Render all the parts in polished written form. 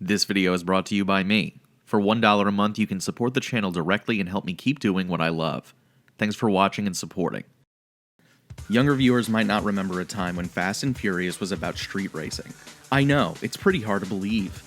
This video is brought to you by me. For $1 a month, you can support the channel directly and help me keep doing what I love. Thanks for watching and supporting. Younger viewers might not remember a time when Fast and Furious was about street racing. I know, it's pretty hard to believe.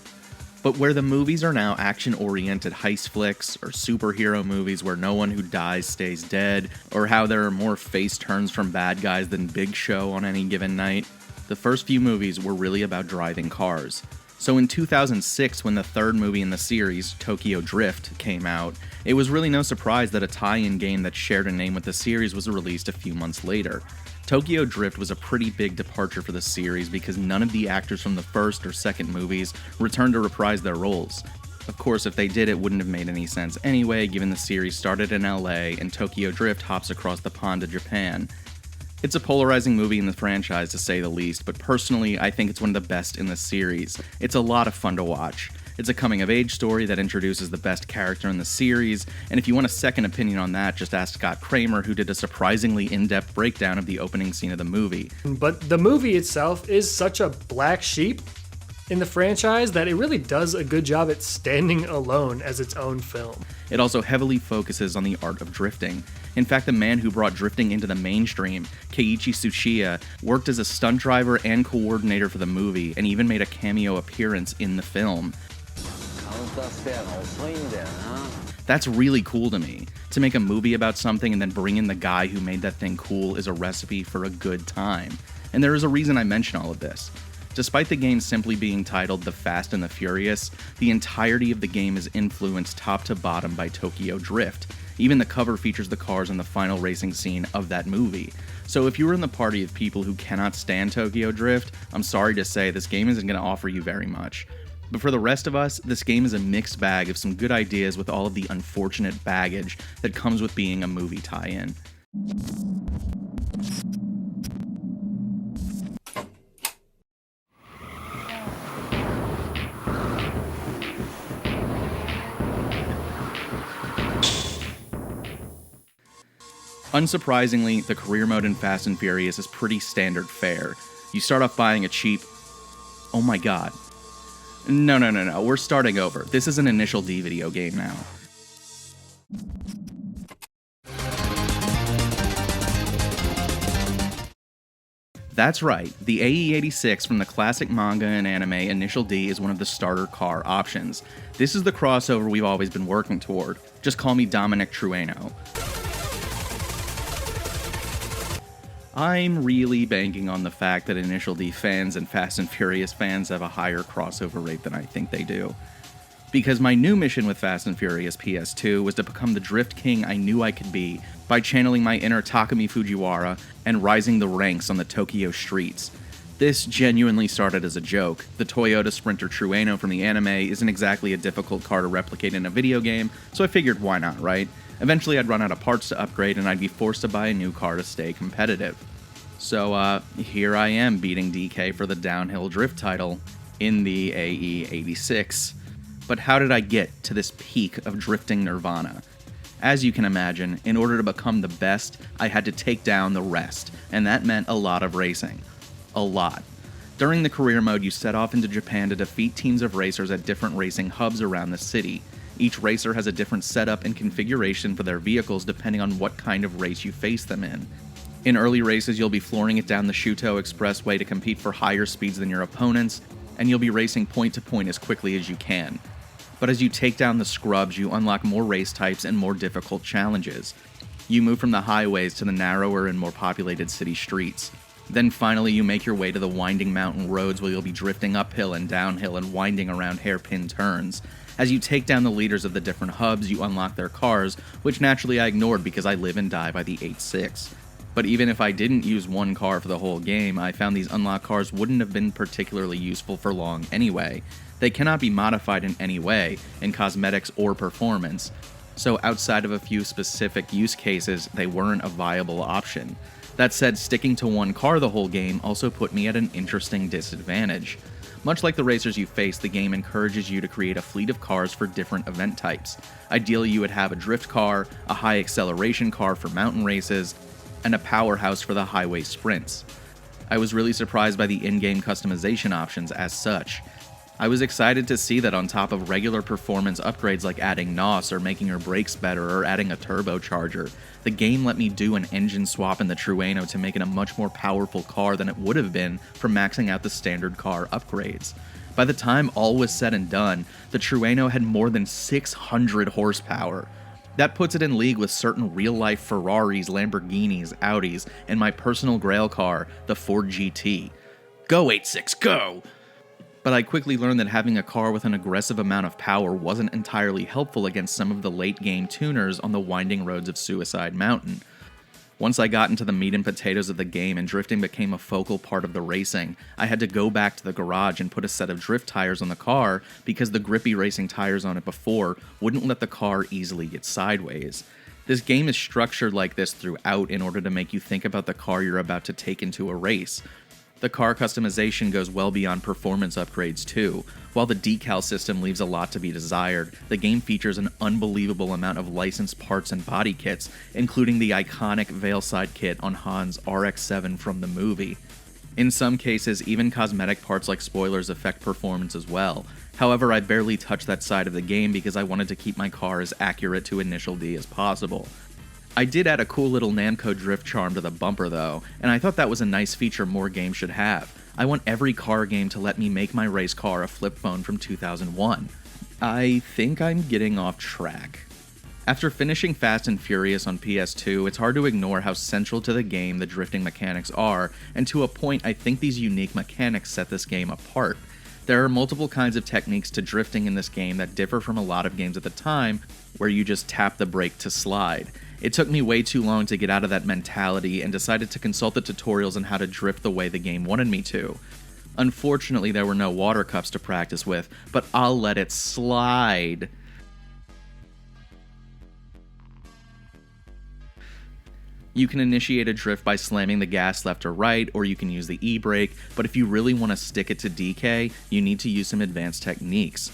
But where the movies are now action-oriented heist flicks, or superhero movies where no one who dies stays dead, or how there are more face turns from bad guys than Big Show on any given night, the first few movies were really about driving cars. So in 2006, when the third movie in the series, Tokyo Drift, came out, it was really no surprise that a tie-in game that shared a name with the series was released a few months later. Tokyo Drift was a pretty big departure for the series because none of the actors from the first or second movies returned to reprise their roles. Of course, if they did, it wouldn't have made any sense anyway, given the series started in LA and Tokyo Drift hops across the pond to Japan. It's a polarizing movie in the franchise, to say the least, but personally, I think it's one of the best in the series. It's a lot of fun to watch. It's a coming-of-age story that introduces the best character in the series, and if you want a second opinion on that, just ask Scott Kramer, who did a surprisingly in-depth breakdown of the opening scene of the movie. But the movie itself is such a black sheep in the franchise that it really does a good job at standing alone as its own film. It also heavily focuses on the art of drifting. In fact, the man who brought drifting into the mainstream, Keiichi Tsuchiya, worked as a stunt driver and coordinator for the movie, and even made a cameo appearance in the film. That's really cool to me. To make a movie about something and then bring in the guy who made that thing cool is a recipe for a good time. And there is a reason I mention all of this. Despite the game simply being titled The Fast and the Furious, the entirety of the game is influenced top to bottom by Tokyo Drift. Even the cover features the cars in the final racing scene of that movie. So if you were in the party of people who cannot stand Tokyo Drift, I'm sorry to say this game isn't going to offer you very much. But for the rest of us, this game is a mixed bag of some good ideas with all of the unfortunate baggage that comes with being a movie tie-in. Unsurprisingly, the career mode in Fast and Furious is pretty standard fare. You start off buying a cheap... Oh my god. No, we're starting over. This is an Initial D video game now. That's right, the AE86 from the classic manga and anime Initial D is one of the starter car options. This is the crossover we've always been working toward. Just call me Dominic Trueno. I'm really banking on the fact that Initial D fans and Fast and Furious fans have a higher crossover rate than I think they do. Because my new mission with Fast and Furious PS2 was to become the drift king I knew I could be by channeling my inner Takumi Fujiwara and rising the ranks on the Tokyo streets. This genuinely started as a joke. The Toyota Sprinter Trueno from the anime isn't exactly a difficult car to replicate in a video game, so I figured why not, right? Eventually I'd run out of parts to upgrade and I'd be forced to buy a new car to stay competitive. So here I am beating DK for the downhill drift title in the AE86. But how did I get to this peak of drifting nirvana? As you can imagine, in order to become the best, I had to take down the rest, and that meant a lot of racing. A lot. During the career mode, you set off into Japan to defeat teams of racers at different racing hubs around the city. Each racer has a different setup and configuration for their vehicles depending on what kind of race you face them in. In early races, you'll be flooring it down the Shuto Expressway to compete for higher speeds than your opponents, and you'll be racing point to point as quickly as you can. But as you take down the scrubs, you unlock more race types and more difficult challenges. You move from the highways to the narrower and more populated city streets. Then finally you make your way to the winding mountain roads where you'll be drifting uphill and downhill and winding around hairpin turns. As you take down the leaders of the different hubs, you unlock their cars, which naturally I ignored because I live and die by the 8.6. But even if I didn't use one car for the whole game, I found these unlocked cars wouldn't have been particularly useful for long anyway. They cannot be modified in any way, in cosmetics or performance, so outside of a few specific use cases, they weren't a viable option. That said, sticking to one car the whole game also put me at an interesting disadvantage. Much like the racers you face, the game encourages you to create a fleet of cars for different event types. Ideally, you would have a drift car, a high acceleration car for mountain races, and a powerhouse for the highway sprints. I was really surprised by the in-game customization options as such. I was excited to see that on top of regular performance upgrades like adding NOS or making your brakes better or adding a turbocharger, the game let me do an engine swap in the Trueno to make it a much more powerful car than it would have been from maxing out the standard car upgrades. By the time all was said and done, the Trueno had more than 600 horsepower. That puts it in league with certain real-life Ferraris, Lamborghinis, Audis, and my personal grail car, the Ford GT. Go 86, go! But I quickly learned that having a car with an aggressive amount of power wasn't entirely helpful against some of the late-game tuners on the winding roads of Suicide Mountain. Once I got into the meat and potatoes of the game and drifting became a focal part of the racing, I had to go back to the garage and put a set of drift tires on the car because the grippy racing tires on it before wouldn't let the car easily get sideways. This game is structured like this throughout in order to make you think about the car you're about to take into a race. The car customization goes well beyond performance upgrades too. While the decal system leaves a lot to be desired, the game features an unbelievable amount of licensed parts and body kits, including the iconic Veilside kit on Han's RX-7 from the movie. In some cases, even cosmetic parts like spoilers affect performance as well. However, I barely touched that side of the game because I wanted to keep my car as accurate to Initial D as possible. I did add a cool little Namco drift charm to the bumper though, and I thought that was a nice feature more games should have. I want every car game to let me make my race car a flip phone from 2001. I think I'm getting off track. After finishing Fast and Furious on PS2, it's hard to ignore how central to the game the drifting mechanics are, and to a point I think these unique mechanics set this game apart. There are multiple kinds of techniques to drifting in this game that differ from a lot of games at the time, where you just tap the brake to slide. It took me way too long to get out of that mentality and decided to consult the tutorials on how to drift the way the game wanted me to. Unfortunately, there were no water cups to practice with, but I'll let it slide. You can initiate a drift by slamming the gas left or right, or you can use the e-brake, but if you really want to stick it to DK, you need to use some advanced techniques.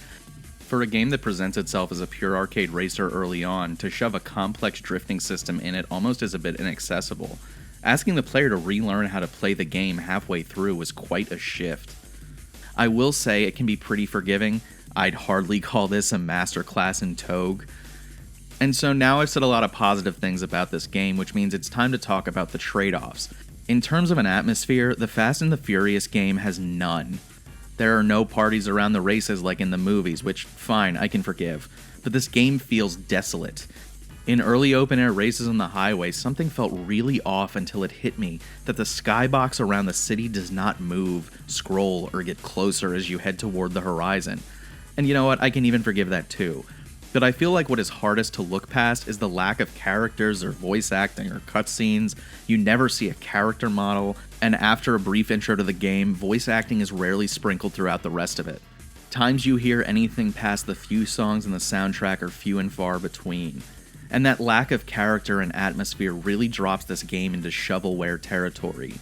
For a game that presents itself as a pure arcade racer early on, to shove a complex drifting system in it almost is a bit inaccessible. Asking the player to relearn how to play the game halfway through was quite a shift. I will say it can be pretty forgiving. I'd hardly call this a masterclass in Togue. And so now I've said a lot of positive things about this game, which means it's time to talk about the trade-offs. In terms of an atmosphere, the Fast and the Furious game has none. There are no parties around the races like in the movies, which, fine, I can forgive. But this game feels desolate. In early open-air races on the highway, something felt really off until it hit me that the skybox around the city does not move, scroll, or get closer as you head toward the horizon. And you know what, I can even forgive that too. But I feel like what is hardest to look past is the lack of characters or voice acting or cutscenes. You never see a character model, and after a brief intro to the game, voice acting is rarely sprinkled throughout the rest of it. Times you hear anything past the few songs in the soundtrack are few and far between. And that lack of character and atmosphere really drops this game into shovelware territory.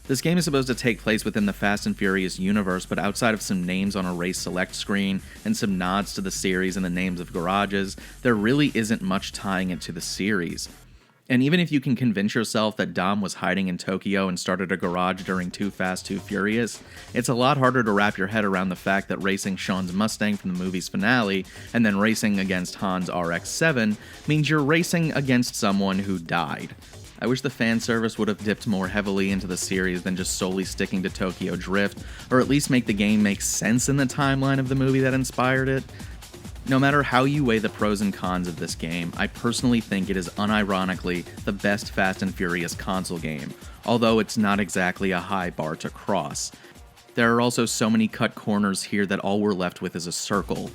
This game is supposed to take place within the Fast and Furious universe, but outside of some names on a race select screen and some nods to the series and the names of garages, there really isn't much tying it to the series. And even if you can convince yourself that Dom was hiding in Tokyo and started a garage during Too Fast, Too Furious, it's a lot harder to wrap your head around the fact that racing Sean's Mustang from the movie's finale and then racing against Han's RX-7 means you're racing against someone who died. I wish the fan service would have dipped more heavily into the series than just solely sticking to Tokyo Drift, or at least make the game make sense in the timeline of the movie that inspired it. No matter how you weigh the pros and cons of this game, I personally think it is unironically the best Fast and Furious console game, although it's not exactly a high bar to cross. There are also so many cut corners here that all we're left with is a circle.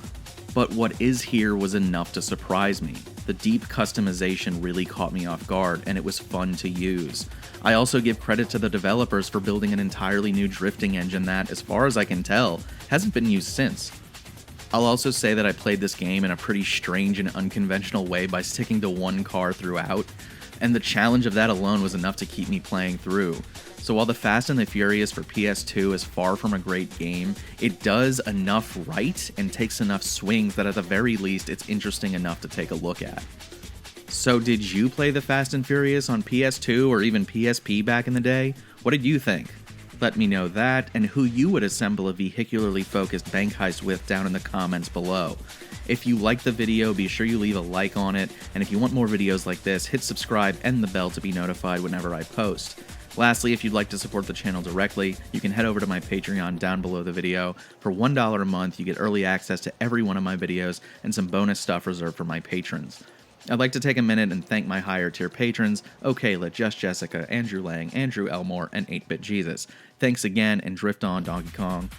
But what is here was enough to surprise me. The deep customization really caught me off guard, and it was fun to use. I also give credit to the developers for building an entirely new drifting engine that, as far as I can tell, hasn't been used since. I'll also say that I played this game in a pretty strange and unconventional way by sticking to one car throughout, and the challenge of that alone was enough to keep me playing through. So while the Fast and the Furious for PS2 is far from a great game, it does enough right and takes enough swings that at the very least it's interesting enough to take a look at. So did you play the Fast and Furious on PS2 or even PSP back in the day? What did you think? Let me know that and who you would assemble a vehicularly focused bank heist with down in the comments below. If you like the video, be sure you leave a like on it, and if you want more videos like this, hit subscribe and the bell to be notified whenever I post. Lastly, if you'd like to support the channel directly, you can head over to my Patreon down below the video. For $1 a month, you get early access to every one of my videos and some bonus stuff reserved for my patrons. I'd like to take a minute and thank my higher tier patrons, Okayla, Just Jessica, Andrew Lang, Andrew Elmore, and 8-Bit Jesus. Thanks again, and drift on, Donkey Kong.